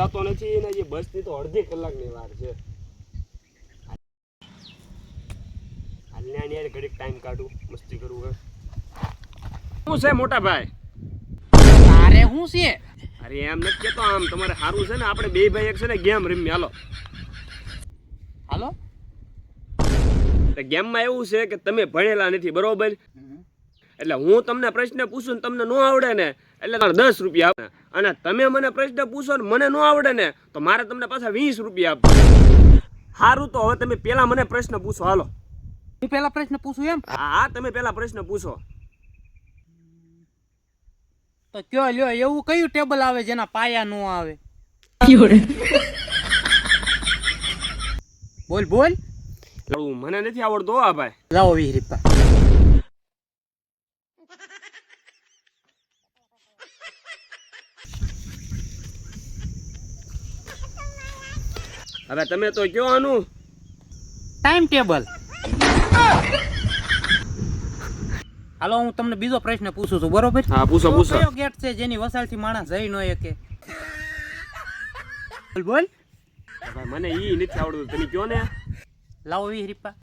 જાતો નથી ને એ બસની તો અડધી કલાકની વાર છે. હાલને ઘડીક ટાઈમ કાઢું, મસ્તી કરું. હે શું છે મોટા ભાઈ? તારે શું છે? અરે એમ નથી કેતો, આમ તમારે સારું છે ને, આપણે બે ભાઈ એક છે ને ગેમ રમી. હાલો હાલો. ગેમમાં એવું છે કે તમે ભણેલા નથી, બરોબર? એટલે હું તમને પ્રશ્ન પૂછું ને તમને ન આવડે ને એટલે તમારે 10 રૂપિયા આપે, અને તમે મને પ્રશ્ન પૂછો ને મને ન આવડે ને તો મારે તમને પાછા 20 રૂપિયા આપવા. સારું, તો હવે તમે પેલા મને પ્રશ્ન પૂછો. હાલો. હું પેલા પ્રશ્ન પૂછું એમ? હા, તમે પેલા પ્રશ્ન પૂછો. તો કયો લ્યો, એવું કયું ટેબલ આવે જેના પાયા નો આવે? બોલ બોલ. મને નથી આવડતું. હા ભાઈ, લાવો 20 રૂપિયા. હવે તમે તો કયો આનું ટાઈમ ટેબલ. હાલો, હું તમને બીજો પ્રશ્ન પૂછું છું, બરોબર? હા, પૂછો પૂછો. કયો ગેટ છે જેની વસાળથી માણસ જઈ ન શકે? બોલ બોલ. ભાઈ મને ઈ નથી આવડતું, તમે કયો ને. લાવો 20 રૂપિયા.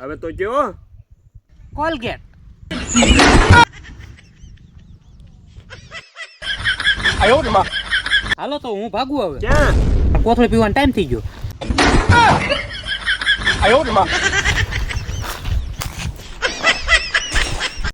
હવે તો કયો. કોલગેટ. હાલો, તો હું ભાગું હવે. ક્યાં? કોથળી પીવાનો ટાઈમ થઈ ગયો.